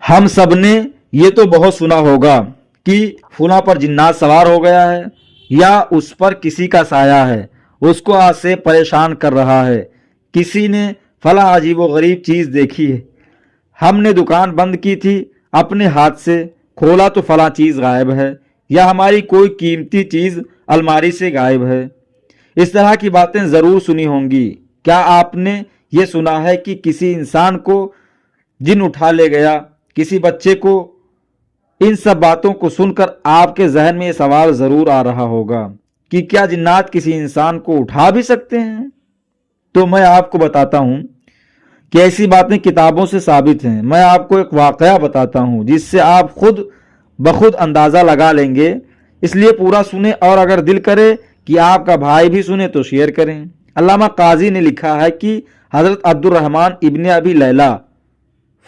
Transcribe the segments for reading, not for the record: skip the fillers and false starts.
ہم سب نے یہ تو بہت سنا ہوگا کہ فلاں پر جنات سوار ہو گیا ہے یا اس پر کسی کا سایہ ہے، اس کو آج سے پریشان کر رہا ہے، کسی نے فلاں عجیب و غریب چیز دیکھی ہے، ہم نے دکان بند کی تھی، اپنے ہاتھ سے کھولا تو فلاں چیز غائب ہے، یا ہماری کوئی قیمتی چیز الماری سے غائب ہے۔ اس طرح کی باتیں ضرور سنی ہوں گی۔ کیا آپ نے یہ سنا ہے کہ کسی انسان کو جن اٹھا لے گیا، کسی بچے کو؟ ان سب باتوں کو سن کر آپ کے ذہن میں یہ سوال ضرور آ رہا ہوگا کہ کیا جنات کسی انسان کو اٹھا بھی سکتے ہیں؟ تو میں آپ کو بتاتا ہوں کہ ایسی باتیں کتابوں سے ثابت ہیں۔ میں آپ کو ایک واقعہ بتاتا ہوں جس سے آپ خود بخود اندازہ لگا لیں گے، اس لیے پورا سنیں، اور اگر دل کرے کہ آپ کا بھائی بھی سنے تو شیئر کریں۔ علامہ قاضی نے لکھا ہے کہ حضرت عبد الرحمن ابن ابی لیلہ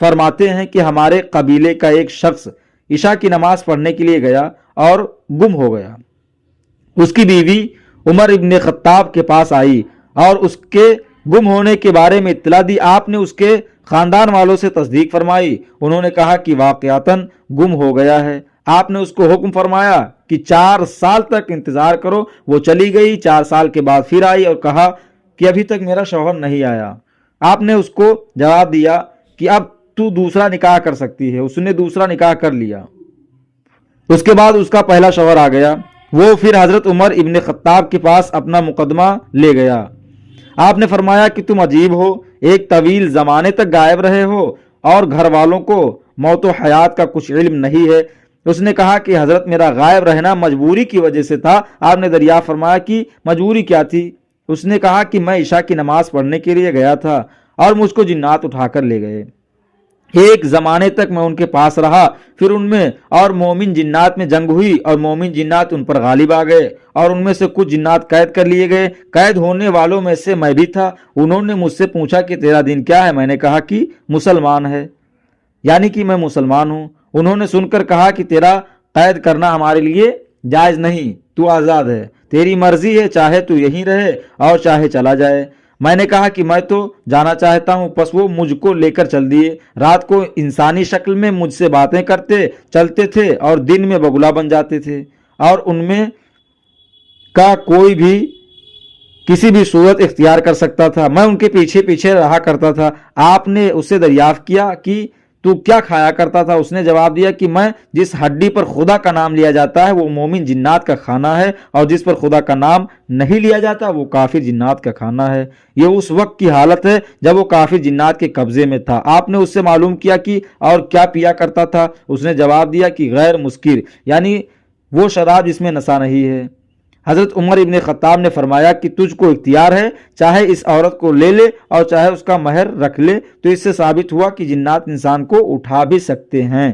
فرماتے ہیں کہ ہمارے قبیلے کا ایک شخص عشاء کی نماز پڑھنے کے لیے گیا اور گم ہو گیا۔ اس کی بیوی عمر ابن خطاب کے پاس آئی اور اس کے گم ہونے کے بارے میں اطلاع دی۔ آپ نے اس کے خاندان والوں سے تصدیق فرمائی۔ انہوں نے کہا کہ واقعتاً گم ہو گیا ہے۔ آپ نے اس کو حکم فرمایا کہ 4 سال تک انتظار کرو۔ وہ چلی گئی، 4 سال کے بعد پھر آئی اور کہا کہ ابھی تک میرا شوہر نہیں آیا۔ آپ نے اس کو جواب دیا کہ اب تو دوسرا نکاح کر سکتی ہے۔ اس نے دوسرا نکاح کر لیا۔ اس کے بعد اس کا پہلا شوہر آ گیا۔ وہ پھر حضرت عمر ابن خطاب کے پاس اپنا مقدمہ لے گیا۔ آپ نے فرمایا کہ تم عجیب ہو، ایک طویل زمانے تک غائب رہے ہو اور گھر والوں کو موت و حیات کا کچھ علم نہیں ہے۔ اس نے کہا کہ حضرت میرا غائب رہنا مجبوری کی وجہ سے تھا۔ آپ نے دریافت فرمایا کہ مجبوری کیا تھی؟ اس نے کہا کہ میں عشاء کی نماز پڑھنے کے لیے گیا تھا اور مجھ کو جنات اٹھا کر لے گئے۔ ایک زمانے تک میں ان کے پاس رہا، پھر ان میں اور مومن جنات میں جنگ ہوئی اور مومن جنات ان پر غالب آ گئے اور ان میں سے کچھ جنات قید کر لیے گئے۔ قید ہونے والوں میں سے میں بھی تھا۔ انہوں نے مجھ سے پوچھا کہ تیرا دین کیا ہے؟ میں نے کہا کہ مسلمان ہے، یعنی کہ میں مسلمان ہوں۔ انہوں نے سن کر کہا کہ تیرا قید کرنا ہمارے لیے جائز نہیں، تو آزاد ہے، تیری مرضی ہے، چاہے تو یہیں رہے اور چاہے چلا جائے۔ میں نے کہا کہ میں تو جانا چاہتا ہوں۔ پس وہ مجھ کو لے کر چل دیے۔ رات کو انسانی شکل میں مجھ سے باتیں کرتے چلتے تھے اور دن میں بگلا بن جاتے تھے، اور ان میں کا کوئی بھی کسی بھی صورت اختیار کر سکتا تھا۔ میں ان کے پیچھے پیچھے رہا کرتا تھا۔ آپ نے اس سے دریافت کیا کہ تو کیا کھایا کرتا تھا؟ اس نے جواب دیا کہ میں جس ہڈی پر خدا کا نام لیا جاتا ہے وہ مومن جنات کا کھانا ہے، اور جس پر خدا کا نام نہیں لیا جاتا وہ کافر جنات کا کھانا ہے۔ یہ اس وقت کی حالت ہے جب وہ کافر جنات کے قبضے میں تھا۔ آپ نے اس سے معلوم کیا کہ اور کیا پیا کرتا تھا؟ اس نے جواب دیا کہ غیر مسکر، یعنی وہ شراب جس میں نشہ نہیں ہے۔ حضرت عمر ابن خطاب نے فرمایا کہ تجھ کو اختیار ہے، چاہے اس عورت کو لے لے اور چاہے اس کا مہر رکھ لے۔ تو اس سے ثابت ہوا کہ جنات انسان کو اٹھا بھی سکتے ہیں۔